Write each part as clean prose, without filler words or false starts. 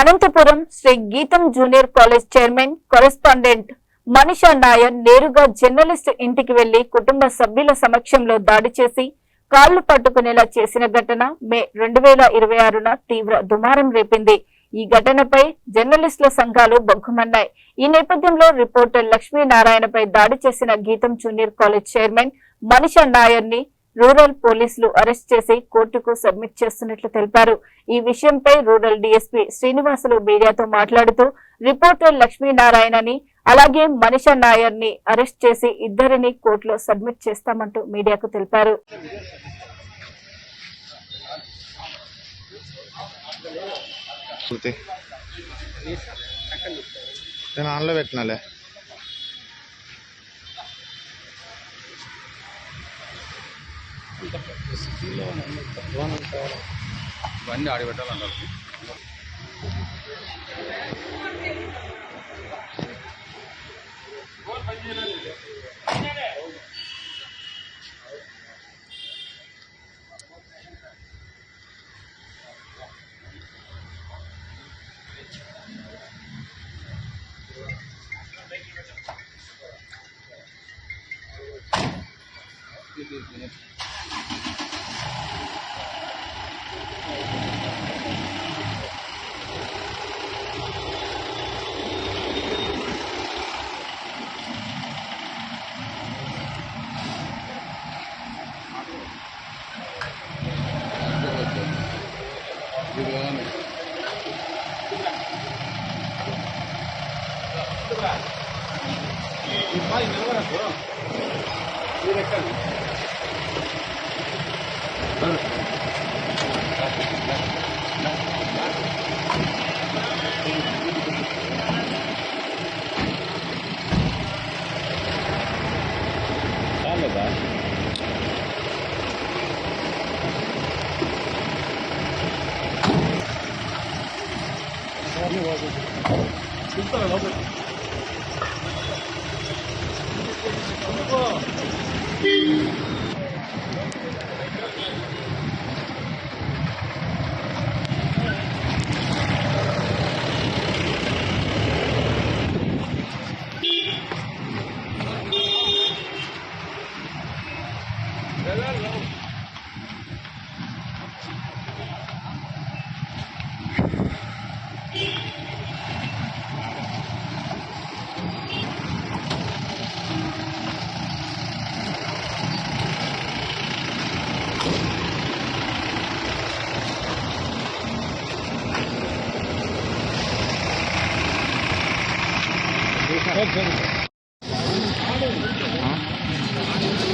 అనంతపురం శ్రీ గీతం junior college chairman correspondent Manisha Nair నేరుగా journalist ఇంటికి వెళ్లి కుటుంబ సభ్యుల సమక్షంలో దాడి చేసి కాళ్లు పట్టుకునేలా చేసిన ఘటన మే 2026న తీవ్ర దుమారం రేపింది. ఈ ఘటనపై జర్నలిస్టుల సంఘాలు బొగ్గుమన్నాయి. ఈ నేపథ్యంలో రిపోర్టర్ లక్ష్మీనారాయణపై దాడి చేసిన గీతం junior college chairman Manisha Nair ని రూరల్ పోలీసులు అరెస్ట్ చేసి కోర్టుకు సబ్మిట్ చేస్తున్నట్లు తెలిపారు. ఈ విషయంపై రూరల్ డీఎస్పీ శ్రీనివాసులు మీడియాతో మాట్లాడుతూ రిపోర్టర్ లక్ష్మీనారాయణని అలాగే మనీషా నాయర్ ని అరెస్ట్ చేసి ఇద్దరిని కోర్టులో సబ్మిట్ చేస్తామంటూ మీడియాకు తెలిపారు. బండి ఆడిపెట్టాలన్నారు.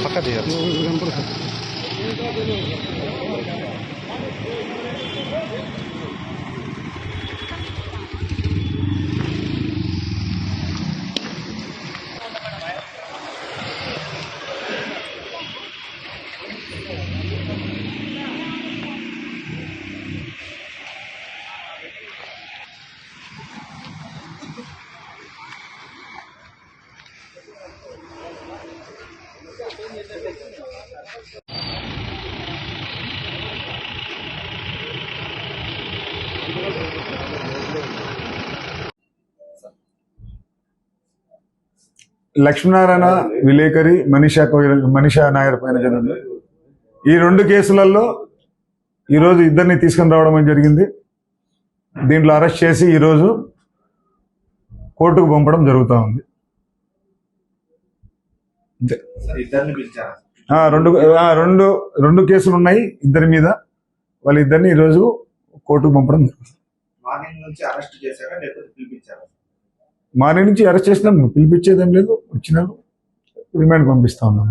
పక్క తీయాలి. లక్ష్మీనారాయణ విలేకరి మనీషా నాయర్ పైన జరిగింది. ఈ రెండు కేసులలో ఈరోజు ఇద్దరిని తీసుకుని రావడం జరిగింది. దీంట్లో అరెస్ట్ చేసి ఈరోజు కోర్టుకు పంపడం జరుగుతూ ఉంది. రెండు కేసులు ఉన్నాయి ఇద్దరి మీద. వాళ్ళిద్దరిని ఈరోజు కోర్టుకు పంపడం జరుగుతుంది. మార్నింగ్ నుంచి అరెస్ట్ చేసినాం. పిలిపించేదేం లేదు. వచ్చినారు రిమాండ్ పంపిస్తా ఉన్నాం.